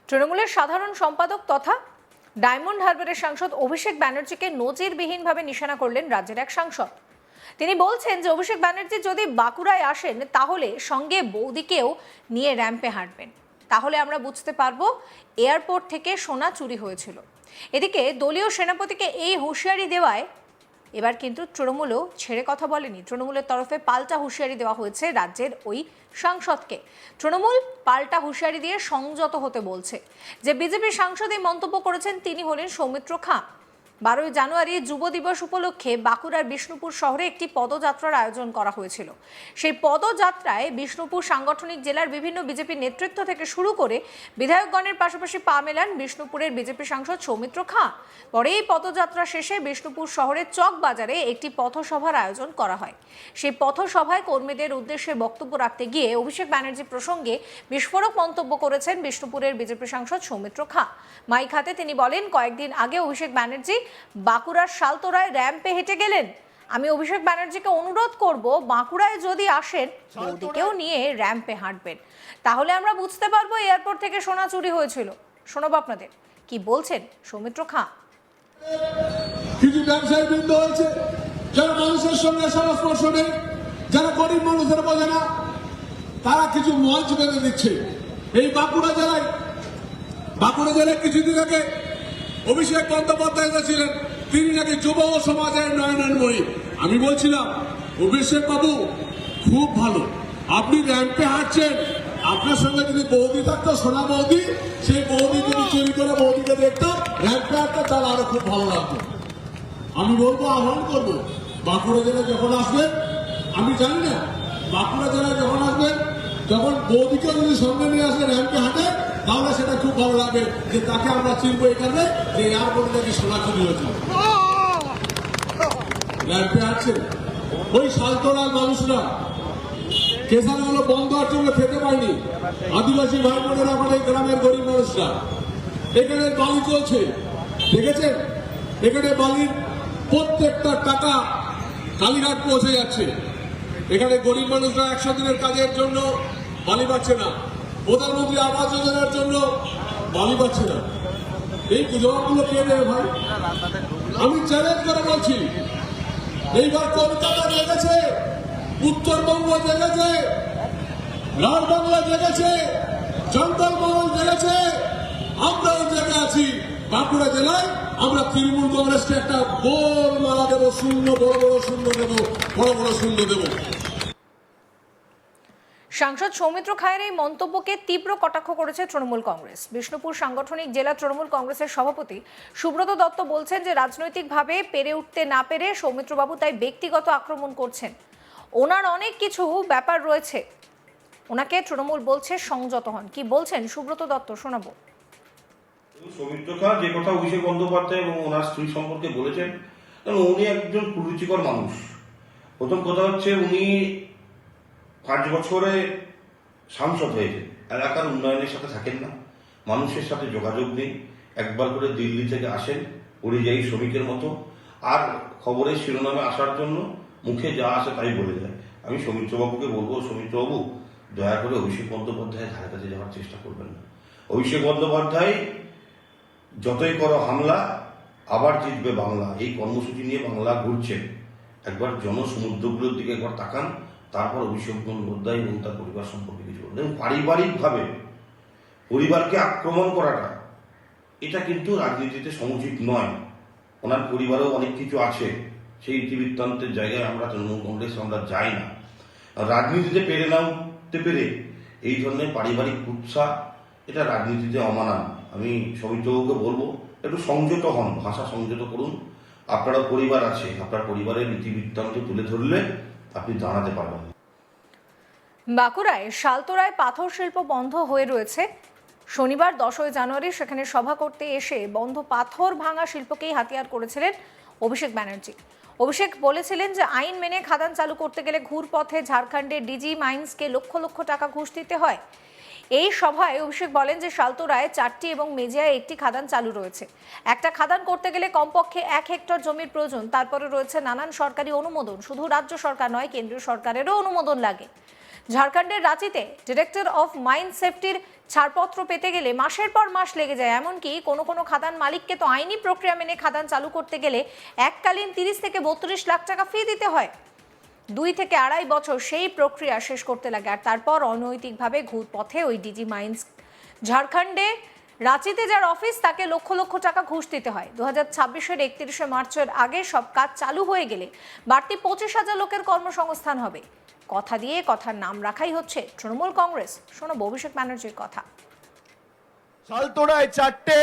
তৃণমূলের সাধারণ সম্পাদক তথা ডায়মন্ড হারবারের সাংসদ অভিষেক ব্যানার্জিকে নজিরবিহীনভাবে নিশানা করলেন রাজ্যের এক সাংসদ। তিনি বলছেন যে অভিষেক ব্যানার্জি যদি বাঁকুড়ায় আসেন তাহলে সঙ্গে বৌদিকেও নিয়ে র্যাম্পে হাঁটবেন, তাহলে আমরা বুঝতে পারবো এয়ারপোর্ট থেকে সোনা চুরি হয়েছিল। এদিকে দলীয় সেনাপতিকে এই হুঁশিয়ারি দেওয়ায় এবার কিন্তু তৃণমূলও ছেড়ে কথা বলেনি। তৃণমূলের তরফে পাল্টা হুঁশিয়ারি দেওয়া হয়েছে রাজ্যের ওই সাংসদকে। তৃণমূল পাল্টা হুঁশিয়ারি দিয়ে সংযত হতে বলছে। যে বিজেপি সাংসদ এই মন্তব্য করেছেন তিনি হলেন সৌমিত্র খাঁ। 12ই জানুয়ারি যুব দিবস উপলক্ষে বাঁকুড়ার বিষ্ণুপুর শহরে একটি পদযাত্রার আয়োজন করা হয়েছিল। সেই পদযাত্রায় বিষ্ণুপুর সাংগঠনিক জেলার বিভিন্ন বিজেপি নেতৃত্ব থেকে শুরু করে বিধায়কগণের পাশাপাশি পা মেলান বিষ্ণুপুরের বিজেপি সাংসদ সৌমিত্র খাঁ। পরে এই পদযাত্রা শেষে বিষ্ণুপুর শহরের চক বাজারে একটি পথসভার আয়োজন করা হয়। সেই পথসভায় কর্মীদের উদ্দেশ্যে বক্তব্য রাখতে গিয়ে অভিষেক ব্যানার্জি প্রসঙ্গে বিস্ফোরক মন্তব্য করেছেন বিষ্ণুপুরের বিজেপি সাংসদ সৌমিত্র খাঁ। মাইক হাতে তিনি বলেন, কয়েকদিন আগে অভিষেক ব্যানার্জি বাঁকুড়ার শালতোরায় র্যাম্পে হেঁটে গেলেন। আমি অভিষেক ব্যানার্জিকে অনুরোধ করব, বাঁকুড়ায় যদি আসেন বৌদিকেও নিয়ে র্যাম্পে হাঁটবেন, তাহলে আমরা বুঝতে পারবো এয়ারপোর্ট থেকে সোনা চুরি হয়েছিল। শোনাবো আপনাদের কি বলছেন সৌমিত্র খাঁ। কিছু ব্যবসায়ী বৃন্দ হয়েছে যারা মানুষের সঙ্গে সংস্পর্শ নেই, যারা গরিব মানুষের বোঝে না, তারা কিছু মঞ্চ বেঁধে দিচ্ছে। এই বাঁকুড়া জেলায় কিছুদিন আগে অভিষেক বন্দ্যোপাধ্যায় ছিলেন, তিনি নাকি যুব সমাজের নয়নময়ী। আমি বলছিলাম, অভিষেক বাবু খুব ভালো, আপনি র্যাম্পে হাঁটছেন, আপনার সঙ্গে যদি বৌদি থাকতো, সোনা বৌদি, সেই বৌদি যদি চুরি করে বৌদিকে দেখতাম র্যাম্পে হাঁটতো, তাহলে আরো খুব ভালো লাগতো। আমি বলবো, আহ্বান করবো, বাঁকুড়া জেলায় যখন আসবেন, আমি জানি না, বাঁকুড়া জেলায় যখন আসবেন, যখন বৌদিকে যদি সঙ্গে নিয়ে আসে র্যাম্পে হাঁটে, তাহলে সেটা খুব ভালো লাগবে যে তাকে আমরা চিনবো এখানে, যে এয়ারপোর্টে নাকি সোনা চুরি হয়েছিল। র্যাম্পে হাঁটছে ওই শালতোড়ার মানুষরা, কেসারগুলো বন্ধ হওয়ার জন্য খেতে পায়নি, আদিবাসী ভাই বোনেরা, আমাদের গ্রামের গরিব মানুষরা। এখানে বালি চলছে, দেখেছেন, এখানে বালির প্রত্যেকটা টাকা কালীঘাট পৌঁছে যাচ্ছে। এখানে গরিব মানুষরা 100 দিনের কাজের জন্য বালি পাচ্ছে না, প্রধানমন্ত্রী আবাস যোজনার জন্য বালি পাচ্ছে না। এই জবাবগুলো কে দেবে ভাই? আমি চ্যালেঞ্জ করে বলছি, এইবার কলকাতা জেগেছে, উত্তরবঙ্গ জেগেছে, লাল বাংলা জেগেছে, জঙ্গলমহল জেগেছে, আমরাও জেগে আছি। বাঁকুড়া জেলায় আমরা তৃণমূল কংগ্রেসকে একটা গোল মারা দেবো, শূন্য, বড় বড় শূন্য দেবো, বড় বড় শূন্য দেবো। সাংসদ সৌমিত্র খায়ের এই মন্তব্যকে তীব্র কটাক্ষ করেছে তৃণমূল কংগ্রেস। বিষ্ণুপুর সাংগঠনিক জেলা তৃণমূল কংগ্রেসের সভাপতি সুব্রত দত্ত বলছেন যে রাজনৈতিকভাবে পেরে উঠতে না পেরে সৌমিত্রবাবু তাই ব্যক্তিগত আক্রমণ করছেন। ওনার অনেক কিছু ব্যাপার রয়েছে, ওনাকে তৃণমূল বলছে সংযত হন। কি বলছেন সুব্রত দত্ত, শোনাবো। সৌমিত্র খাঁ যে কথা অভিষেক বন্দ্যোপাধ্যায় এবং ওনার স্ত্রী সম্পর্কে বলেছেন, কারণ উনি একজন কুরুচিকর মানুষ। প্রথম কথা হচ্ছে, উনি 5 বছরে সাংসদ হয়েছেন, এলাকার উন্নয়নের সাথে থাকেন না, মানুষের সাথে যোগাযোগ নেই, একবার করে দিল্লি থেকে আসেন পরিযায়ী শ্রমিকের মতো, আর খবরের শিরোনামে আসার জন্য মুখে যা আসে তাই বলে যায়। আমি সৌমিত্রবাবুকে বলবো, সৌমিত্রবাবু দয়া করে অভিষেক বন্দ্যোপাধ্যায়ের ধারে কাছে যাওয়ার চেষ্টা করবেন না। অভিষেক বন্দ্যোপাধ্যায় যতই করো হামলা, আবার জিতবে বাংলা, এই কর্মসূচি নিয়ে বাংলা ঘুরছেন। একবার জনসমুদ্রগুলোর দিকে একবার তাকান, তারপর অভিষেক বন্দ্যোপাধ্যায় এবং তার পরিবার সম্পর্কে কিছু বলবেন। পারিবারিকভাবে পরিবারকে আক্রমণ করাটা, এটা কিন্তু রাজনীতিতে সমুচিত নয়। ওনার পরিবারেও অনেক কিছু আছে, সেই ইতিবৃত্তান্তের জায়গায় আমরা তৃণমূল কংগ্রেস আমরা যাই না। রাজনীতিতে পেরে নামতে পেরে এই ধরনের পারিবারিক কুৎসা, এটা রাজনীতিতে অমানান। আমি সৌমিত্রবাবুকে বলবো, একটু সংযত হন, ভাষা সংযত করুন। আপনারও পরিবার আছে, আপনার পরিবারের ইতিবৃত্তান্ত তুলে ধরলে আপনি জানাতে পারবেন। বাঁকুড়ায় শালতোরায় পাথর শিল্প বন্ধ হয়ে রয়েছে। শনিবার 10ই জানুয়ারি সেখানে সভা করতে এসে বন্ধ পাথর ভাঙা শিল্পকেই হাতিয়ার করেছিলেন অভিষেক ব্যানার্জি। অভিষেক বলেছিলেন যে আইন মেনে খাদান চালু করতে গেলে ঘুরপথে ঝাড়খণ্ডের ডিজি মাইন্সকে লক্ষ লক্ষ টাকা ঘুষ দিতে হয়। এই সভায় অভিষেক বলেন যে শালতোরায় 4টি এবং মেজিয়ায় 1টি খাদান চালু রয়েছে। একটা খাদান করতে গেলে কমপক্ষে 1 হেক্টর জমির প্রয়োজন, তারপরে রয়েছে নানান সরকারি অনুমোদন, শুধু রাজ্য সরকার নয় কেন্দ্রীয় সরকারেরও অনুমোদন লাগে। ঝাড়খণ্ডের রাঁচিতে ডিরেক্টর অফ মাইন সেফটির ছাড়পত্র পেতে গেলে মাসের পর মাস লেগে যায়। এমনকি কোনো কোনো খাদান মালিককে তো আইনি প্রক্রিয়া মেনে খাদান চালু করতে গেলে এককালীন 30 থেকে 32 লাখ টাকা ফি দিতে হয়। 2 থেকে 2.5 বছর সেই প্রক্রিয়া শেষ করতে লাগে, আর তারপর অনৈতিকভাবে ঘুরপথে ওই ডিজি মাইন্স ঝাড়খণ্ডে রাঁচিতে যার অফিস তাকে লক্ষ লক্ষ টাকা ঘুষ দিতে হয়। 2026-এর 31শে মার্চের আগে সব কাজ চালু হয়ে গেলে বাড়তি 25,000 লোকের কর্মসংস্থান হবে। কথা দিয়ে কথার নাম রাখাই হচ্ছে তৃণমূল কংগ্রেস। শোনো অভিষেক ব্যানার্জির কথা। সালতোড়ায় 4টে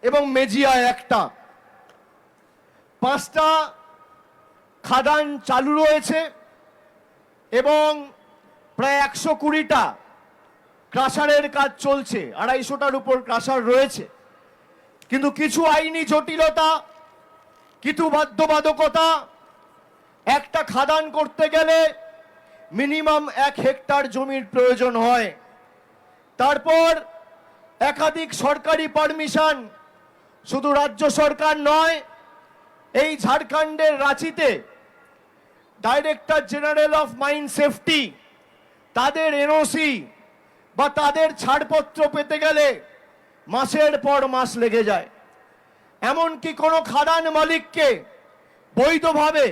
এবং মেজিয়ায় 1টা, 5টা খাদান চালু রয়েছে এবং প্রায় 120টা ক্রাশারের কাজ চলছে। 250টার উপর ক্রাশার রয়েছে, কিন্তু কিছু আইনি জটিলতা, কিছু বাধ্যবাধকতা। একটা খাদান করতে গেলে মিনিমাম 1 হেক্টর জমির প্রয়োজন হয়। তারপর একাধিক সরকারি পারমিশন, শুধু রাজ্য সরকার নয়, এই ঝাড়খণ্ডের রাঁচিতে director general of mine safety, তাদের এনওসি বা তাদের ছাড়পত্র পেতে গেলে মাসের পর মাস লেগে যায়। এমনকি কোনো খাদান মালিককে বৈধভাবে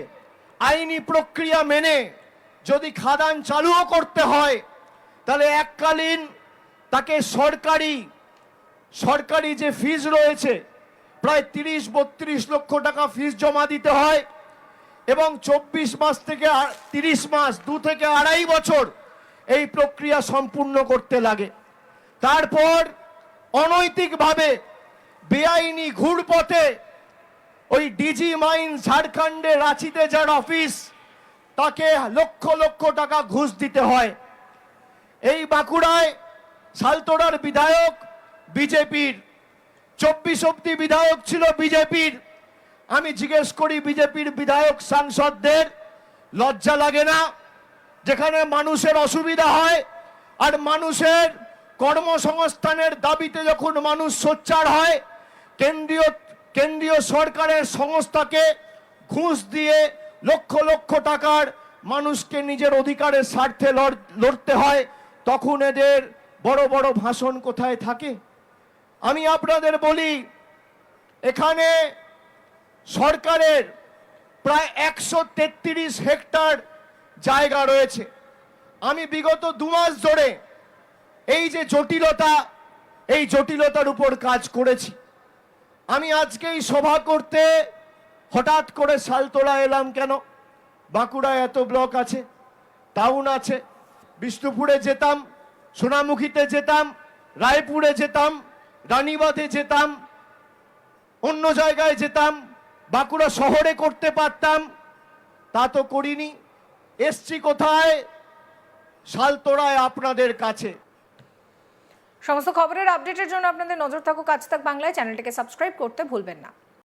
আইনি প্রক্রিয়া মেনে যদি খাদান চালুও করতে হয়, তাহলে এককালীন তাকে সরকারি যে ফিজ রয়েছে প্রায় 30-32 লক্ষ টাকা ফিজ জমা দিতে হয় এবং 24 মাস থেকে 30 মাস, 2 থেকে 2.5 বছর এই প্রক্রিয়া সম্পূর্ণ করতে লাগে। তারপর অনৈতিকভাবে বেআইনি ঘুরপথে ওই ডিজি মাইন ঝাড়খণ্ডে রাঁচিতে যার অফিস তাকে লক্ষ লক্ষ টাকা ঘুষ দিতে হয়। এই বাঁকুড়ায় সালতোড়ার বিধায়ক বিজেপির, 24 অব্দি বিধায়ক ছিল বিজেপির। আমি জিজ্ঞেস করি বিজেপির বিধায়ক সাংসদদের লজ্জা লাগে না? যেখানে মানুষের অসুবিধা হয় আর মানুষের কর্মসংস্থানের দাবিতে যখন মানুষ সোচ্চার হয়, কেন্দ্রীয় সরকারের সংস্থাকে ঘুষ দিয়ে লক্ষ লক্ষ টাকার মানুষকে নিজের অধিকারের স্বার্থে লড়তে হয়, তখন এদের বড় বড় ভাষণ কোথায় থাকে? আমি আপনাদের বলি, এখানে সরকারের প্রায় 133 হেক্টর জায়গা রয়েছে। আমি বিগত 2 মাস ধরে এই যে জটিলতা, এই জটিলতার উপর কাজ করেছি। আমি আজকেই সভা করতে হঠাৎ করে সালতোড়া এলাম কেন? বাঁকুড়ায় এত ব্লক আছে, টাউন আছে, বিষ্ণুপুরে যেতাম, সোনামুখীতে যেতাম, রায়পুরে যেতাম, রানীবাঁধে যেতাম, অন্য জায়গায় যেতাম, বাঁকুড়া শহরে করতে পারতাম, তা তো করিনি। এসছি কোথায়? সালতোড়ায়, আপনাদের কাছে। সমস্ত খবরের আপডেটের জন্য আপনাদের নজর থাকুক আজ তাক বাংলায়। চ্যানেলটিকে সাবস্ক্রাইব করতে ভুলবেন না।